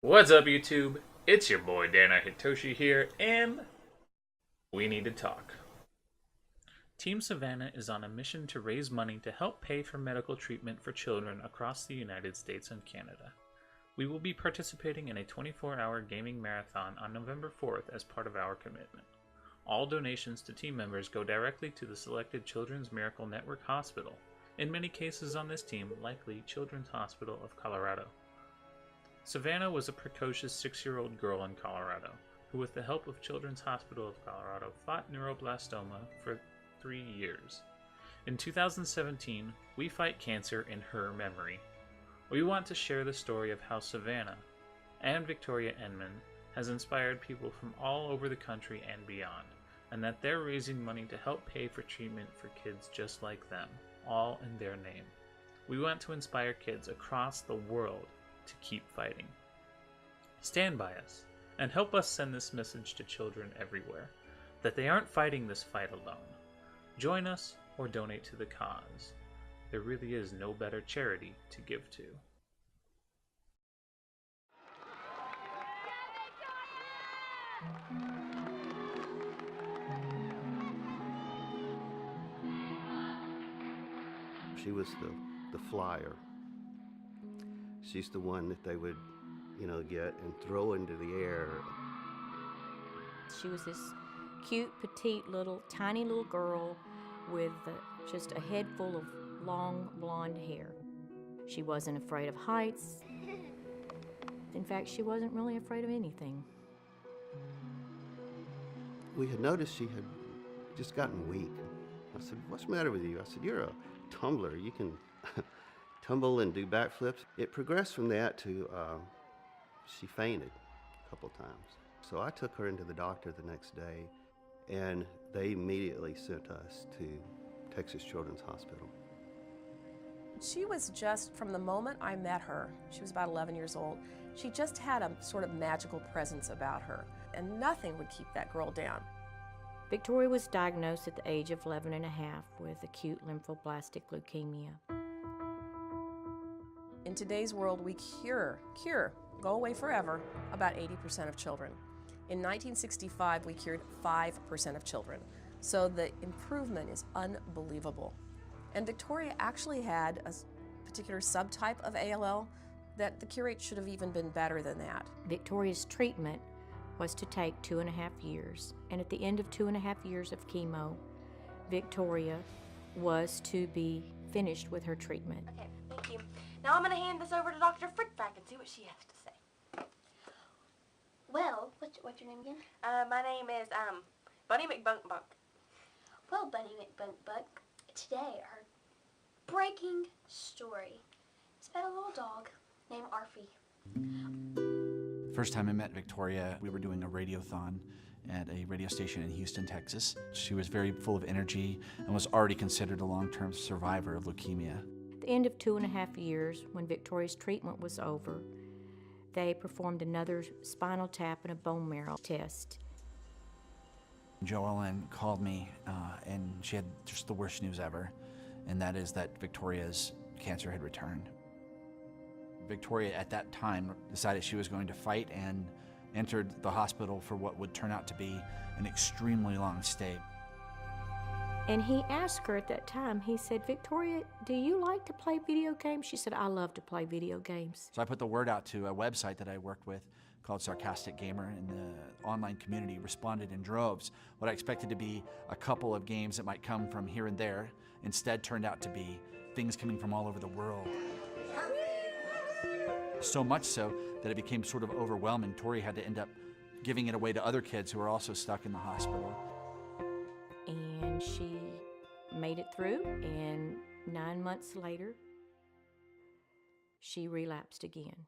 What's up, YouTube? It's your boy Dannar Hetoshi here, and we need to talk. Team Savannah is on a mission to raise money to help pay for medical treatment for children across the United States and Canada. We will be participating in a 24-hour gaming marathon on November 4th as part of our commitment. All donations to team members go directly to the selected Children's Miracle Network Hospital, in many cases on this team, likely Children's Hospital of Colorado. Savannah was a precocious 6-year-old girl in Colorado who, with the help of Children's Hospital of Colorado, fought neuroblastoma for 3 years. In 2017, we fight cancer in her memory. We want to share the story of how Savannah and Victoria Enman has inspired people from all over the country and beyond, and that they're raising money to help pay for treatment for kids just like them, all in their name. We want to inspire kids across the world to keep fighting. Stand by us and help us send this message to children everywhere, that they aren't fighting this fight alone. Join us or donate to the cause. There really is no better charity to give to. She was the flyer. She's the one that they would, get and throw into the air. She was this cute, petite, tiny little girl with just a head full of long, blonde hair. She wasn't afraid of heights. In fact, she wasn't really afraid of anything. We had noticed she had just gotten weak. I said, "What's the matter with you?" I said, "You're a tumbler. You can tumble and do backflips." It progressed from that to she fainted a couple times. So I took her into the doctor the next day, and they immediately sent us to Texas Children's Hospital. She was just, from the moment I met her, she was about 11 years old, she just had a sort of magical presence about her, and nothing would keep that girl down. Victoria was diagnosed at the age of 11 and a half with acute lymphoblastic leukemia. In today's world, we cure, go away forever, about 80% of children. In 1965, we cured 5% of children. So the improvement is unbelievable. And Victoria actually had a particular subtype of ALL that the cure rate should have even been better than that. Victoria's treatment was to take 2.5 years. And at the end of 2.5 years of chemo, Victoria was to be finished with her treatment. Okay, thank you. Now I'm going to hand this over to Dr. Frickback and see what she has to say. Well, what's your name again? My name is, Bunny McBunkbunk. Well, Bunny McBunkbuck, today our breaking story is about a little dog named Arfie. First time I met Victoria, we were doing a radiothon at a radio station in Houston, Texas. She was very full of energy and was already considered a long-term survivor of leukemia. At the end of 2.5 years, when Victoria's treatment was over, they performed another spinal tap and a bone marrow test. Joellen called me and she had just the worst news ever, and that is that Victoria's cancer had returned. Victoria at that time decided she was going to fight and entered the hospital for what would turn out to be an extremely long stay. And he asked her at that time, he said, "Victoria, do you like to play video games?" She said, "I love to play video games." So I put the word out to a website that I worked with called Sarcastic Gamer, and the online community responded in droves. What I expected to be a couple of games that might come from here and there instead turned out to be things coming from all over the world. So much so that it became sort of overwhelming. Tori had to end up giving it away to other kids who were also stuck in the hospital. And she made it through, and 9 months later, she relapsed again.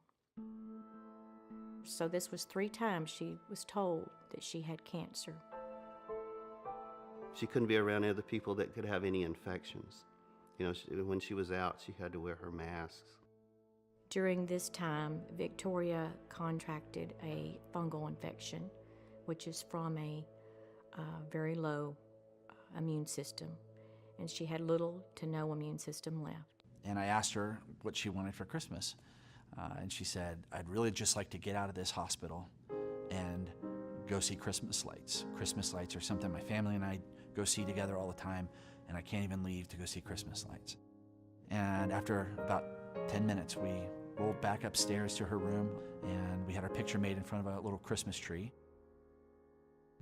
So this was 3 times she was told that she had cancer. She couldn't be around other people that could have any infections. When she was out, she had to wear her masks. During this time, Victoria contracted a fungal infection, which is from a very low immune system, and she had little to no immune system left. And I asked her what she wanted for Christmas. And she said, I'd really just like to get out of this hospital and go see Christmas lights. Christmas lights are something my family and I go see together all the time, and I can't even leave to go see Christmas lights. And after about 10 minutes, we rolled back upstairs to her room, and we had our picture made in front of a little Christmas tree.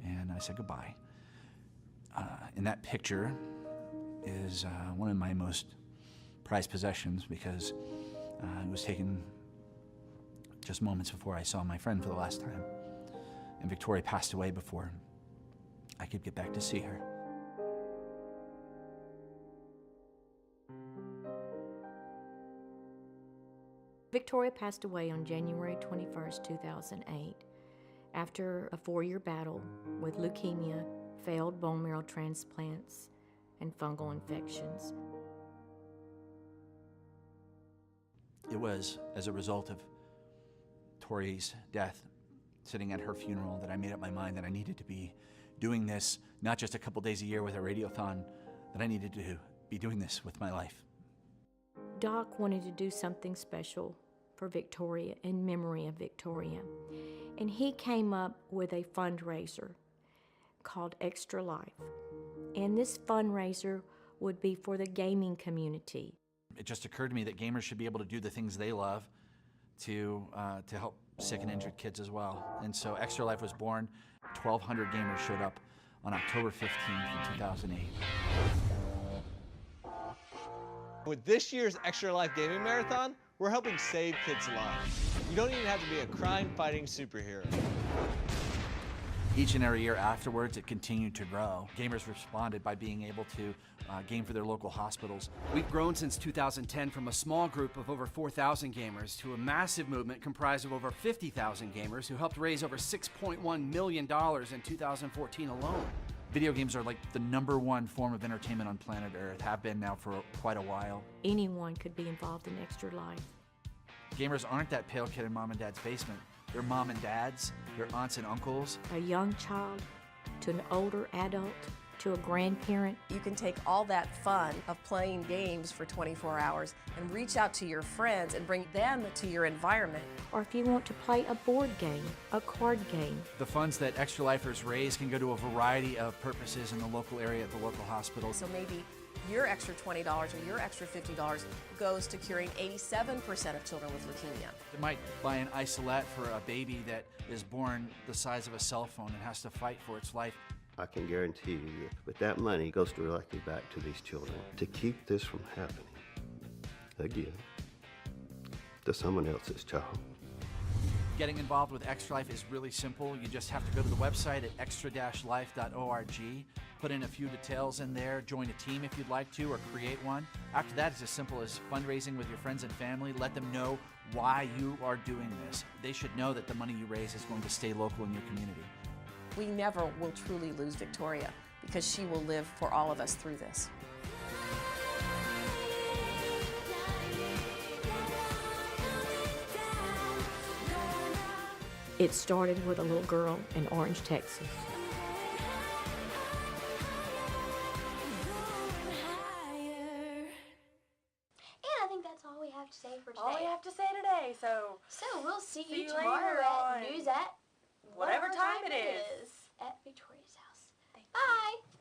And I said goodbye. In that picture is one of my most prized possessions, because it was taken just moments before I saw my friend for the last time. And Victoria passed away before I could get back to see her. Victoria passed away on January 21st, 2008, after a 4-year battle with leukemia, failed bone marrow transplants, and fungal infections. It was as a result of Tori's death, sitting at her funeral, that I made up my mind that I needed to be doing this, not just a couple days a year with a radiothon, that I needed to be doing this with my life. Doc wanted to do something special for Victoria, in memory of Victoria, and he came up with a fundraiser called Extra Life. And this fundraiser would be for the gaming community. It just occurred to me that gamers should be able to do the things they love to help sick and injured kids as well. And so Extra Life was born. 1,200 gamers showed up on October 15th in 2008. With this year's Extra Life Gaming Marathon, we're helping save kids' lives. You don't even have to be a crime-fighting superhero. Each and every year afterwards, it continued to grow. Gamers responded by being able to game for their local hospitals. We've grown since 2010 from a small group of over 4,000 gamers to a massive movement comprised of over 50,000 gamers who helped raise over $6.1 million in 2014 alone. Video games are like the #1 form of entertainment on planet Earth, have been now for quite a while. Anyone could be involved in Extra Life. Gamers aren't that pale kid in mom and dad's basement. They're mom and dads, their aunts and uncles. A young child to an older adult to a grandparent. You can take all that fun of playing games for 24 hours and reach out to your friends and bring them to your environment. Or if you want to play a board game, a card game. The funds that Extra Lifers raise can go to a variety of purposes in the local area at the local hospitals. So maybe your extra $20 or your extra $50 goes to curing 87% of children with leukemia. They might buy an isolette for a baby that is born the size of a cell phone and has to fight for its life. I can guarantee you that that money goes directly back to these children to keep this from happening again to someone else's child. Getting involved with Extra Life is really simple. You just have to go to the website at extra-life.org, put in a few details in there, join a team if you'd like to, or create one. After that, it's as simple as fundraising with your friends and family. Let them know why you are doing this. They should know that the money you raise is going to stay local in your community. We never will truly lose Victoria because she will live for all of us through this. It started with a little girl in Orange, Texas. And I think that's all we have to say for today. All we have to say today, so So we'll see See you you tomorrow later at on news at whatever time it is. at Victoria's house. Bye.